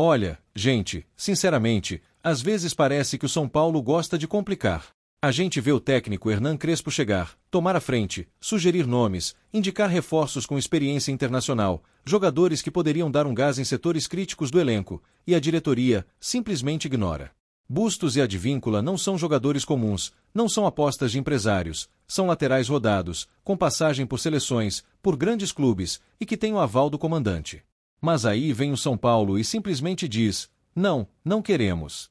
Olha, gente, sinceramente, às vezes parece que o São Paulo gosta de complicar. A gente vê o técnico Hernan Crespo chegar, tomar a frente, sugerir nomes, indicar reforços com experiência internacional, jogadores que poderiam dar um gás em setores críticos do elenco, e a diretoria simplesmente ignora. Bustos e Advíncula não são jogadores comuns, não são apostas de empresários, são laterais rodados, com passagem por seleções, por grandes clubes, e que têm o aval do comandante. Mas aí vem o São Paulo e simplesmente diz, não, não queremos.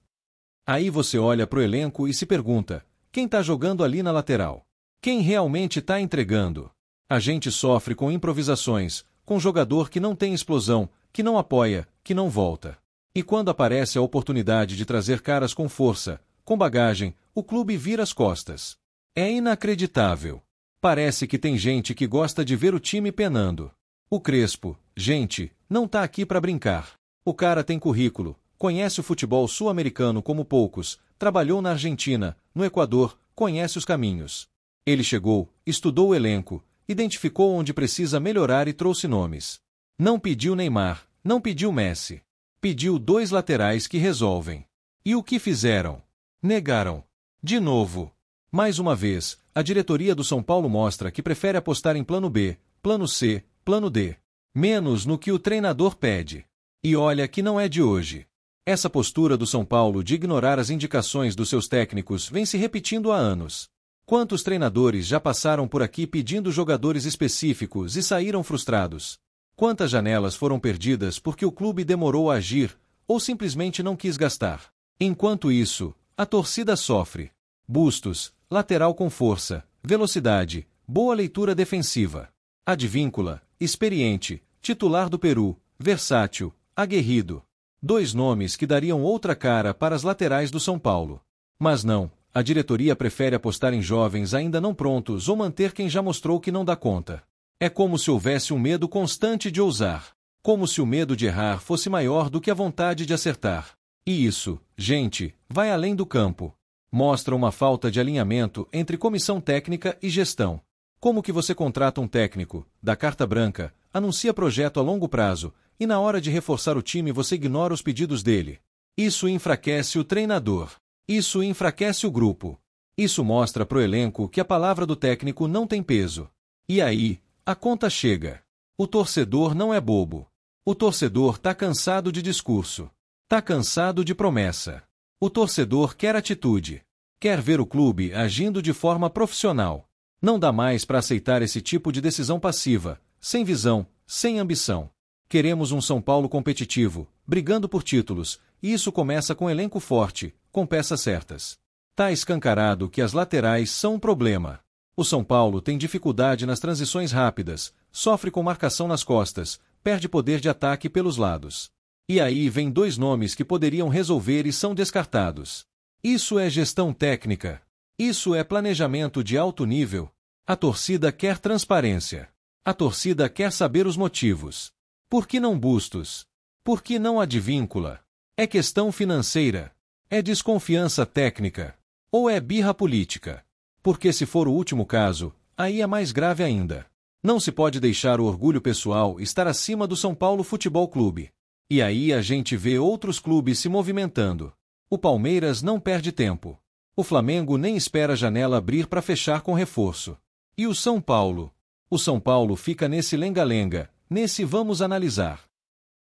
Aí você olha pro elenco e se pergunta, quem tá jogando ali na lateral? Quem realmente tá entregando? A gente sofre com improvisações, com jogador que não tem explosão, que não apoia, que não volta. E quando aparece a oportunidade de trazer caras com força, com bagagem, o clube vira as costas. É inacreditável. Parece que tem gente que gosta de ver o time penando. O Crespo, gente, não tá aqui pra brincar. O cara tem currículo, conhece o futebol sul-americano como poucos, trabalhou na Argentina, no Equador, conhece os caminhos. Ele chegou, estudou o elenco, identificou onde precisa melhorar e trouxe nomes. Não pediu Neymar, não pediu Messi. Pediu 2 laterais que resolvem. E o que fizeram? Negaram. De novo. Mais uma vez, a diretoria do São Paulo mostra que prefere apostar em plano B, plano C, plano D. Menos no que o treinador pede. E olha que não é de hoje. Essa postura do São Paulo de ignorar as indicações dos seus técnicos vem se repetindo há anos. Quantos treinadores já passaram por aqui pedindo jogadores específicos e saíram frustrados? Quantas janelas foram perdidas porque o clube demorou a agir, ou simplesmente não quis gastar? Enquanto isso, a torcida sofre. Bustos, lateral com força, velocidade, boa leitura defensiva. Advíncula, experiente, titular do Peru, versátil, aguerrido. 2 nomes que dariam outra cara para as laterais do São Paulo. Mas não, a diretoria prefere apostar em jovens ainda não prontos ou manter quem já mostrou que não dá conta. É como se houvesse um medo constante de ousar. Como se o medo de errar fosse maior do que a vontade de acertar. E isso, gente, vai além do campo. Mostra uma falta de alinhamento entre comissão técnica e gestão. Como que você contrata um técnico, dá carta branca, anuncia projeto a longo prazo, e na hora de reforçar o time você ignora os pedidos dele? Isso enfraquece o treinador. Isso enfraquece o grupo. Isso mostra pro elenco que a palavra do técnico não tem peso. E aí, a conta chega. O torcedor não é bobo. O torcedor tá cansado de discurso. Tá cansado de promessa. O torcedor quer atitude. Quer ver o clube agindo de forma profissional. Não dá mais para aceitar esse tipo de decisão passiva, sem visão, sem ambição. Queremos um São Paulo competitivo, brigando por títulos, e isso começa com elenco forte, com peças certas. Tá escancarado que as laterais são um problema. O São Paulo tem dificuldade nas transições rápidas, sofre com marcação nas costas, perde poder de ataque pelos lados. E aí vem 2 nomes que poderiam resolver e são descartados. Isso é gestão técnica. Isso é planejamento de alto nível. A torcida quer transparência. A torcida quer saber os motivos. Por que não Bustos? Por que não Advíncula? É questão financeira? É desconfiança técnica? Ou é birra política? Porque se for o último caso, aí é mais grave ainda. Não se pode deixar o orgulho pessoal estar acima do São Paulo Futebol Clube. E aí a gente vê outros clubes se movimentando. O Palmeiras não perde tempo. O Flamengo nem espera a janela abrir para fechar com reforço. E o São Paulo? O São Paulo fica nesse lenga-lenga, nesse vamos analisar.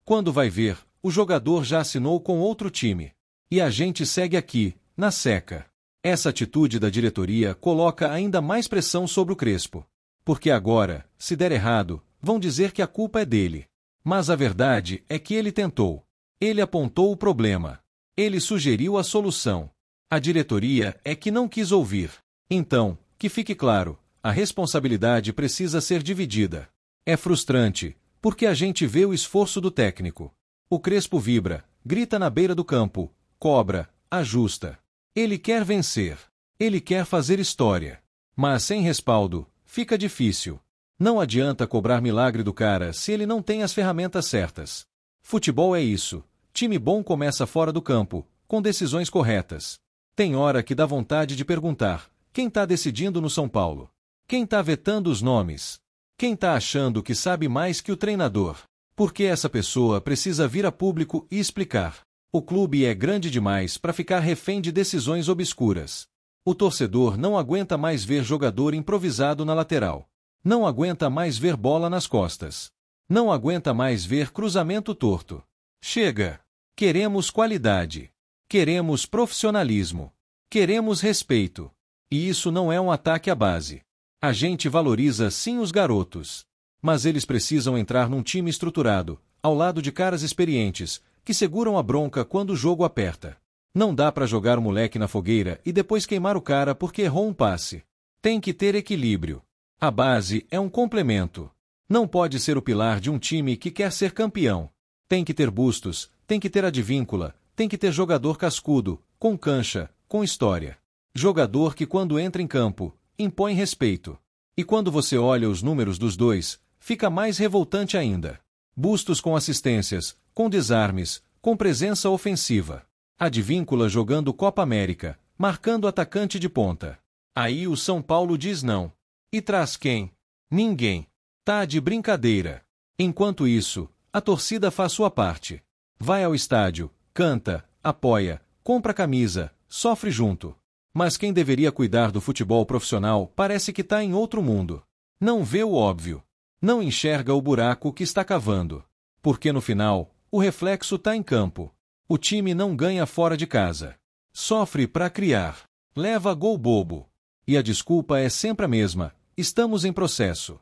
Quando vai ver, o jogador já assinou com outro time. E a gente segue aqui, na seca. Essa atitude da diretoria coloca ainda mais pressão sobre o Crespo. Porque agora, se der errado, vão dizer que a culpa é dele. Mas a verdade é que ele tentou. Ele apontou o problema. Ele sugeriu a solução. A diretoria é que não quis ouvir. Então, que fique claro, a responsabilidade precisa ser dividida. É frustrante, porque a gente vê o esforço do técnico. O Crespo vibra, grita na beira do campo, cobra, ajusta. Ele quer vencer. Ele quer fazer história. Mas sem respaldo, fica difícil. Não adianta cobrar milagre do cara se ele não tem as ferramentas certas. Futebol é isso. Time bom começa fora do campo, com decisões corretas. Tem hora que dá vontade de perguntar, quem tá decidindo no São Paulo? Quem tá vetando os nomes? Quem tá achando que sabe mais que o treinador? Porque essa pessoa precisa vir a público e explicar. O clube é grande demais para ficar refém de decisões obscuras. O torcedor não aguenta mais ver jogador improvisado na lateral. Não aguenta mais ver bola nas costas. Não aguenta mais ver cruzamento torto. Chega! Queremos qualidade. Queremos profissionalismo. Queremos respeito. E isso não é um ataque à base. A gente valoriza sim os garotos. Mas eles precisam entrar num time estruturado, ao lado de caras experientes, que seguram a bronca quando o jogo aperta. Não dá para jogar o moleque na fogueira e depois queimar o cara porque errou um passe. Tem que ter equilíbrio. A base é um complemento. Não pode ser o pilar de um time que quer ser campeão. Tem que ter bustos, tem que ter advíncula, tem que ter jogador cascudo, com cancha, com história. Jogador que quando entra em campo, impõe respeito. E quando você olha os números dos dois, fica mais revoltante ainda. Bustos com assistências, com desarmes, com presença ofensiva. Advíncula jogando Copa América, marcando atacante de ponta. Aí o São Paulo diz não. E traz quem? Ninguém. Tá de brincadeira. Enquanto isso, a torcida faz sua parte. Vai ao estádio, canta, apoia, compra camisa, sofre junto. Mas quem deveria cuidar do futebol profissional parece que tá em outro mundo. Não vê o óbvio. Não enxerga o buraco que está cavando. Porque no final, o reflexo tá em campo. O time não ganha fora de casa. Sofre para criar. Leva gol bobo. E a desculpa é sempre a mesma: estamos em processo.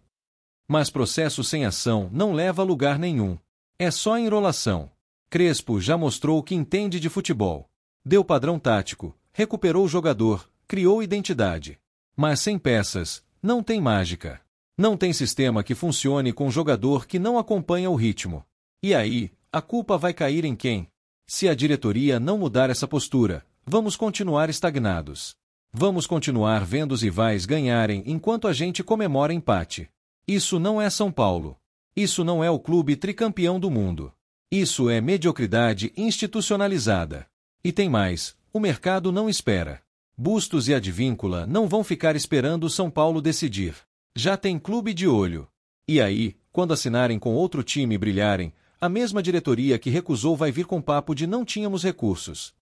Mas processo sem ação não leva a lugar nenhum. É só enrolação. Crespo já mostrou que entende de futebol. Deu padrão tático, recuperou o jogador, criou identidade. Mas sem peças, não tem mágica. Não tem sistema que funcione com jogador que não acompanha o ritmo. E aí, a culpa vai cair em quem? Se a diretoria não mudar essa postura, vamos continuar estagnados. Vamos continuar vendo os rivais ganharem enquanto a gente comemora empate. Isso não é São Paulo. Isso não é o clube tricampeão do mundo. Isso é mediocridade institucionalizada. E tem mais, o mercado não espera. Bustos e Advíncula não vão ficar esperando o São Paulo decidir. Já tem clube de olho. E aí, quando assinarem com outro time e brilharem, a mesma diretoria que recusou vai vir com papo de não tínhamos recursos.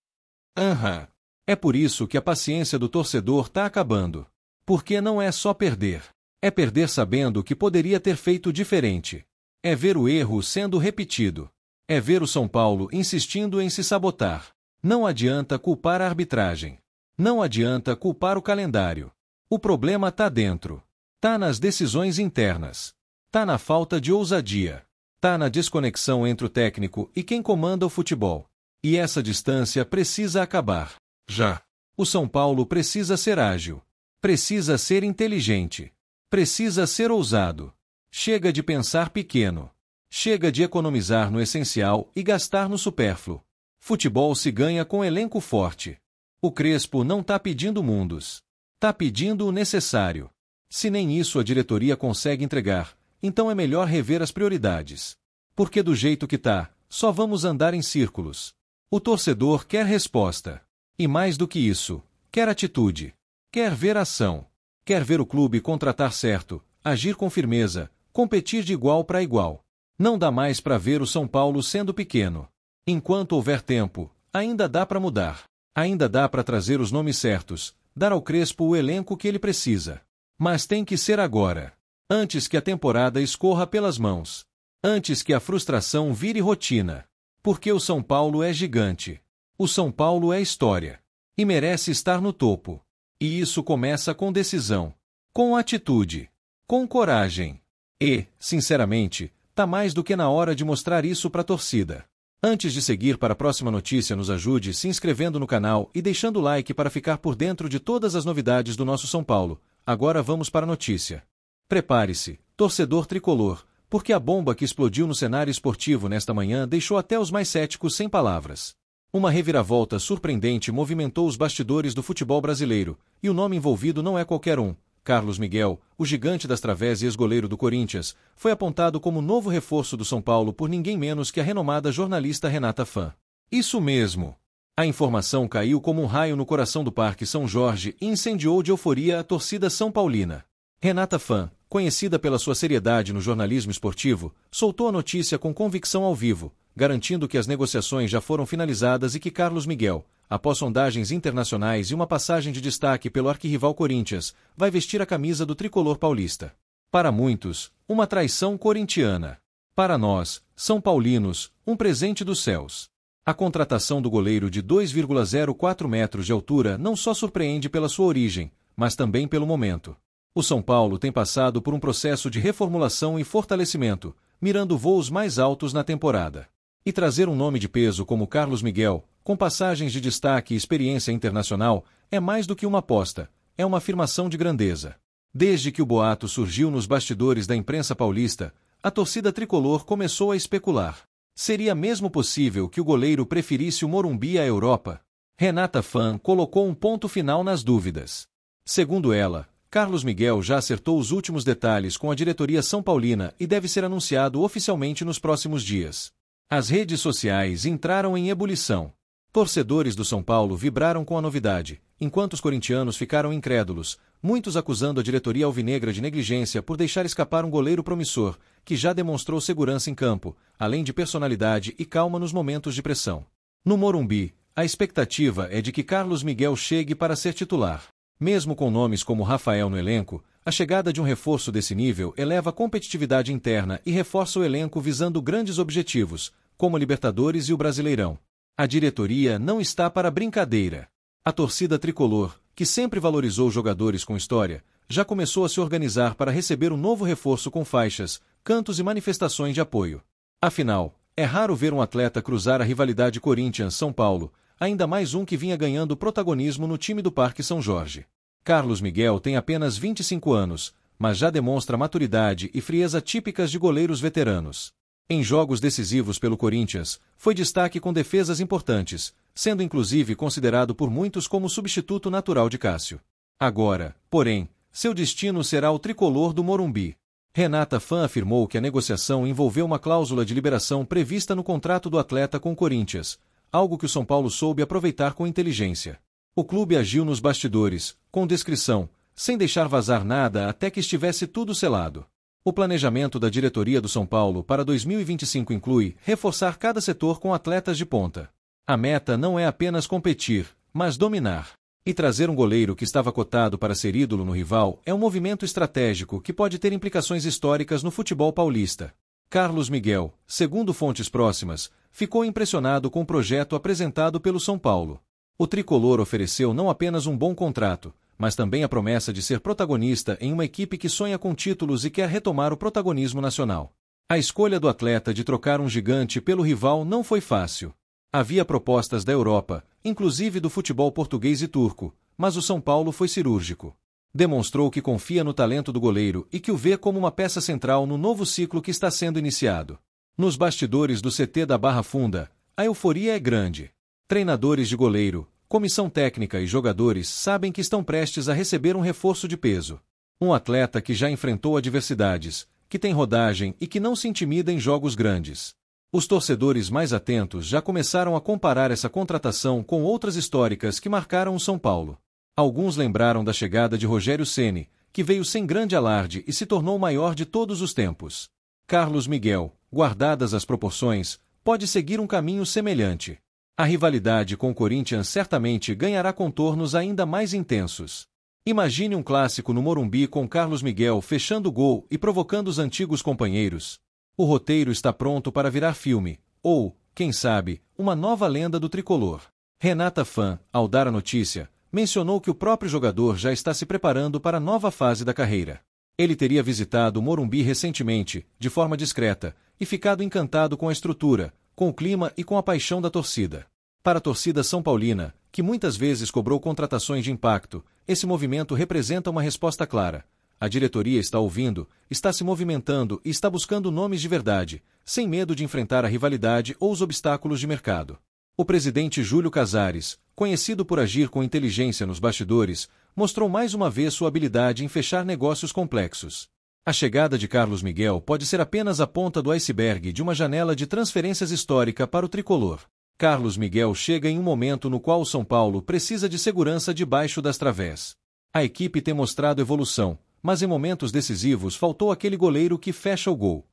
É por isso que a paciência do torcedor tá acabando. Porque não é só perder. É perder sabendo que poderia ter feito diferente. É ver o erro sendo repetido. É ver o São Paulo insistindo em se sabotar. Não adianta culpar a arbitragem. Não adianta culpar o calendário. O problema tá dentro. Tá nas decisões internas. Tá na falta de ousadia. Tá na desconexão entre o técnico e quem comanda o futebol. E essa distância precisa acabar. Já. O São Paulo precisa ser ágil. Precisa ser inteligente. Precisa ser ousado. Chega de pensar pequeno. Chega de economizar no essencial e gastar no supérfluo. Futebol se ganha com elenco forte. O Crespo não tá pedindo mundos. Tá pedindo o necessário. Se nem isso a diretoria consegue entregar, então é melhor rever as prioridades. Porque do jeito que tá, só vamos andar em círculos. O torcedor quer resposta. E mais do que isso, quer atitude. Quer ver ação. Quer ver o clube contratar certo, agir com firmeza, competir de igual para igual. Não dá mais para ver o São Paulo sendo pequeno. Enquanto houver tempo, ainda dá para mudar. Ainda dá para trazer os nomes certos, dar ao Crespo o elenco que ele precisa. Mas tem que ser agora. Antes que a temporada escorra pelas mãos. Antes que a frustração vire rotina. Porque o São Paulo é gigante. O São Paulo é história. E merece estar no topo. E isso começa com decisão. Com atitude. Com coragem. E, sinceramente, tá mais do que na hora de mostrar isso para a torcida. Antes de seguir para a próxima notícia, nos ajude se inscrevendo no canal e deixando o like para ficar por dentro de todas as novidades do nosso São Paulo. Agora vamos para a notícia. Prepare-se, torcedor tricolor, porque a bomba que explodiu no cenário esportivo nesta manhã deixou até os mais céticos sem palavras. Uma reviravolta surpreendente movimentou os bastidores do futebol brasileiro, e o nome envolvido não é qualquer um. Carlos Miguel, o gigante das través e ex-goleiro do Corinthians, foi apontado como novo reforço do São Paulo por ninguém menos que a renomada jornalista Renata Fã. Isso mesmo! A informação caiu como um raio no coração do Parque São Jorge e incendiou de euforia a torcida são paulina. Renata Fã, conhecida pela sua seriedade no jornalismo esportivo, soltou a notícia com convicção ao vivo, garantindo que as negociações já foram finalizadas e que Carlos Miguel, após sondagens internacionais e uma passagem de destaque pelo arquirrival Corinthians, vai vestir a camisa do tricolor paulista. Para muitos, uma traição corintiana. Para nós, são paulinos, um presente dos céus. A contratação do goleiro de 2,04 metros de altura não só surpreende pela sua origem, mas também pelo momento. O São Paulo tem passado por um processo de reformulação e fortalecimento, mirando voos mais altos na temporada. E trazer um nome de peso como Carlos Miguel, com passagens de destaque e experiência internacional, é mais do que uma aposta, é uma afirmação de grandeza. Desde que o boato surgiu nos bastidores da imprensa paulista, a torcida tricolor começou a especular. Seria mesmo possível que o goleiro preferisse o Morumbi à Europa? Renata Fã colocou um ponto final nas dúvidas. Segundo ela, Carlos Miguel já acertou os últimos detalhes com a diretoria são paulina e deve ser anunciado oficialmente nos próximos dias. As redes sociais entraram em ebulição. Torcedores do São Paulo vibraram com a novidade, enquanto os corintianos ficaram incrédulos, muitos acusando a diretoria alvinegra de negligência por deixar escapar um goleiro promissor, que já demonstrou segurança em campo, além de personalidade e calma nos momentos de pressão. No Morumbi, a expectativa é de que Carlos Miguel chegue para ser titular. Mesmo com nomes como Rafael no elenco, a chegada de um reforço desse nível eleva a competitividade interna e reforça o elenco visando grandes objetivos, como a Libertadores e o Brasileirão. A diretoria não está para brincadeira. A torcida tricolor, que sempre valorizou jogadores com história, já começou a se organizar para receber um novo reforço com faixas, cantos e manifestações de apoio. Afinal, é raro ver um atleta cruzar a rivalidade Corinthians-São Paulo, ainda mais um que vinha ganhando protagonismo no time do Parque São Jorge. Carlos Miguel tem apenas 25 anos, mas já demonstra maturidade e frieza típicas de goleiros veteranos. Em jogos decisivos pelo Corinthians, foi destaque com defesas importantes, sendo inclusive considerado por muitos como substituto natural de Cássio. Agora, porém, seu destino será o tricolor do Morumbi. Renata Fã afirmou que a negociação envolveu uma cláusula de liberação prevista no contrato do atleta com o Corinthians, algo que o São Paulo soube aproveitar com inteligência. O clube agiu nos bastidores, com discrição, sem deixar vazar nada até que estivesse tudo selado. O planejamento da diretoria do São Paulo para 2025 inclui reforçar cada setor com atletas de ponta. A meta não é apenas competir, mas dominar. E trazer um goleiro que estava cotado para ser ídolo no rival é um movimento estratégico que pode ter implicações históricas no futebol paulista. Carlos Miguel, segundo fontes próximas, ficou impressionado com o projeto apresentado pelo São Paulo. O tricolor ofereceu não apenas um bom contrato, mas também a promessa de ser protagonista em uma equipe que sonha com títulos e quer retomar o protagonismo nacional. A escolha do atleta de trocar um gigante pelo rival não foi fácil. Havia propostas da Europa, inclusive do futebol português e turco, mas o São Paulo foi cirúrgico. Demonstrou que confia no talento do goleiro e que o vê como uma peça central no novo ciclo que está sendo iniciado. Nos bastidores do CT da Barra Funda, a euforia é grande. Treinadores de goleiro, comissão técnica e jogadores sabem que estão prestes a receber um reforço de peso. Um atleta que já enfrentou adversidades, que tem rodagem e que não se intimida em jogos grandes. Os torcedores mais atentos já começaram a comparar essa contratação com outras históricas que marcaram o São Paulo. Alguns lembraram da chegada de Rogério Ceni, que veio sem grande alarde e se tornou o maior de todos os tempos. Carlos Miguel, guardadas as proporções, pode seguir um caminho semelhante. A rivalidade com o Corinthians certamente ganhará contornos ainda mais intensos. Imagine um clássico no Morumbi com Carlos Miguel fechando o gol e provocando os antigos companheiros. O roteiro está pronto para virar filme, ou, quem sabe, uma nova lenda do tricolor. Renata Fã, ao dar a notícia, mencionou que o próprio jogador já está se preparando para a nova fase da carreira. Ele teria visitado o Morumbi recentemente, de forma discreta, e ficado encantado com a estrutura, com o clima e com a paixão da torcida. Para a torcida são paulina, que muitas vezes cobrou contratações de impacto, esse movimento representa uma resposta clara. A diretoria está ouvindo, está se movimentando e está buscando nomes de verdade, sem medo de enfrentar a rivalidade ou os obstáculos de mercado. O presidente Júlio Casares, conhecido por agir com inteligência nos bastidores, mostrou mais uma vez sua habilidade em fechar negócios complexos. A chegada de Carlos Miguel pode ser apenas a ponta do iceberg de uma janela de transferências histórica para o tricolor. Carlos Miguel chega em um momento no qual o São Paulo precisa de segurança debaixo das través. A equipe tem mostrado evolução, mas em momentos decisivos faltou aquele goleiro que fecha o gol.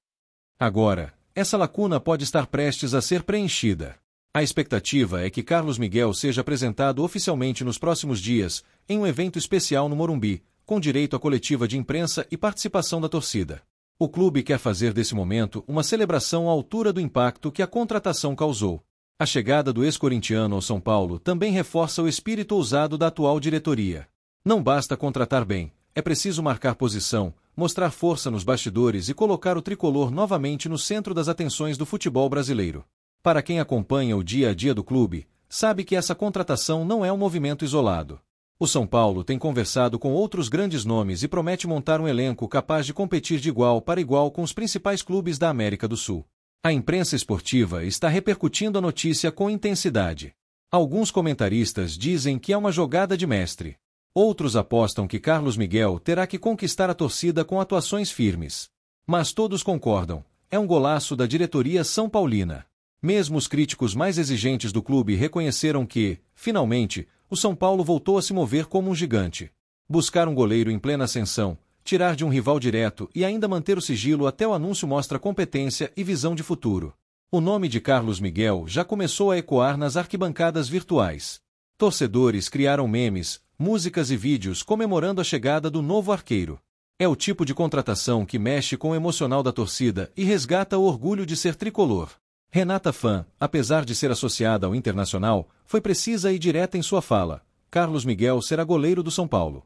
Agora, essa lacuna pode estar prestes a ser preenchida. A expectativa é que Carlos Miguel seja apresentado oficialmente nos próximos dias, em um evento especial no Morumbi, com direito à coletiva de imprensa e participação da torcida. O clube quer fazer desse momento uma celebração à altura do impacto que a contratação causou. A chegada do ex-corintiano ao São Paulo também reforça o espírito ousado da atual diretoria. Não basta contratar bem, é preciso marcar posição, mostrar força nos bastidores e colocar o tricolor novamente no centro das atenções do futebol brasileiro. Para quem acompanha o dia a dia do clube, sabe que essa contratação não é um movimento isolado. O São Paulo tem conversado com outros grandes nomes e promete montar um elenco capaz de competir de igual para igual com os principais clubes da América do Sul. A imprensa esportiva está repercutindo a notícia com intensidade. Alguns comentaristas dizem que é uma jogada de mestre. Outros apostam que Carlos Miguel terá que conquistar a torcida com atuações firmes. Mas todos concordam, é um golaço da diretoria são paulina. Mesmo os críticos mais exigentes do clube reconheceram que, finalmente, o São Paulo voltou a se mover como um gigante. Buscar um goleiro em plena ascensão, tirar de um rival direto e ainda manter o sigilo até o anúncio mostra competência e visão de futuro. O nome de Carlos Miguel já começou a ecoar nas arquibancadas virtuais. Torcedores criaram memes, músicas e vídeos comemorando a chegada do novo arqueiro. É o tipo de contratação que mexe com o emocional da torcida e resgata o orgulho de ser tricolor. Renata Fã, apesar de ser associada ao Internacional, foi precisa e direta em sua fala. Carlos Miguel será goleiro do São Paulo.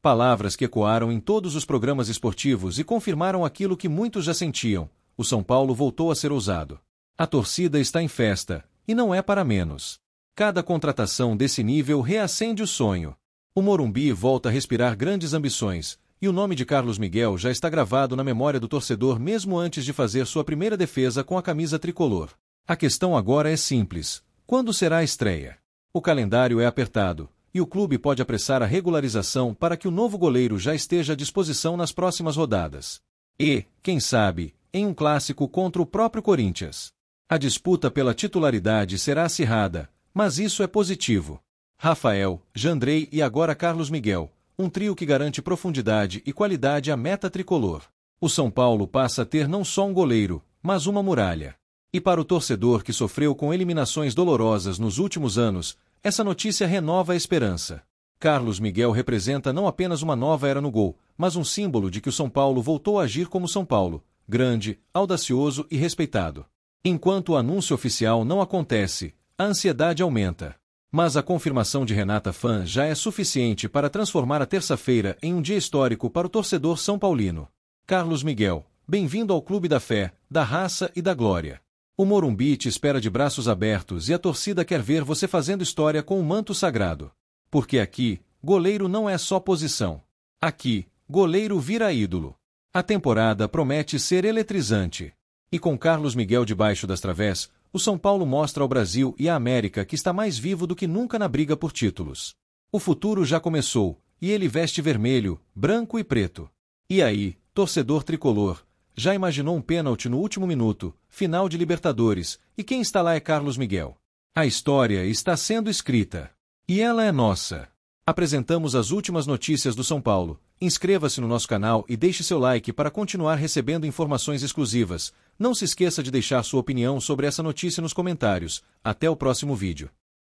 Palavras que ecoaram em todos os programas esportivos e confirmaram aquilo que muitos já sentiam. O São Paulo voltou a ser ousado. A torcida está em festa, e não é para menos. Cada contratação desse nível reacende o sonho. O Morumbi volta a respirar grandes ambições, e o nome de Carlos Miguel já está gravado na memória do torcedor mesmo antes de fazer sua primeira defesa com a camisa tricolor. A questão agora é simples: quando será a estreia? O calendário é apertado, e o clube pode apressar a regularização para que o novo goleiro já esteja à disposição nas próximas rodadas. E, quem sabe, em um clássico contra o próprio Corinthians. A disputa pela titularidade será acirrada, mas isso é positivo. Rafael, Jandrei e agora Carlos Miguel. Um trio que garante profundidade e qualidade à meta tricolor. O São Paulo passa a ter não só um goleiro, mas uma muralha. E para o torcedor que sofreu com eliminações dolorosas nos últimos anos, essa notícia renova a esperança. Carlos Miguel representa não apenas uma nova era no gol, mas um símbolo de que o São Paulo voltou a agir como São Paulo, grande, audacioso e respeitado. Enquanto o anúncio oficial não acontece, a ansiedade aumenta. Mas a confirmação de Renata Fã já é suficiente para transformar a terça-feira em um dia histórico para o torcedor são paulino. Carlos Miguel, bem-vindo ao Clube da Fé, da Raça e da Glória. O Morumbi te espera de braços abertos e a torcida quer ver você fazendo história com o manto sagrado. Porque aqui, goleiro não é só posição. Aqui, goleiro vira ídolo. A temporada promete ser eletrizante. E com Carlos Miguel debaixo das través, o São Paulo mostra ao Brasil e à América que está mais vivo do que nunca na briga por títulos. O futuro já começou, e ele veste vermelho, branco e preto. E aí, torcedor tricolor, já imaginou um pênalti no último minuto, final de Libertadores, e quem está lá é Carlos Miguel. A história está sendo escrita. E ela é nossa. Apresentamos as últimas notícias do São Paulo. Inscreva-se no nosso canal e deixe seu like para continuar recebendo informações exclusivas. Não se esqueça de deixar sua opinião sobre essa notícia nos comentários. Até o próximo vídeo.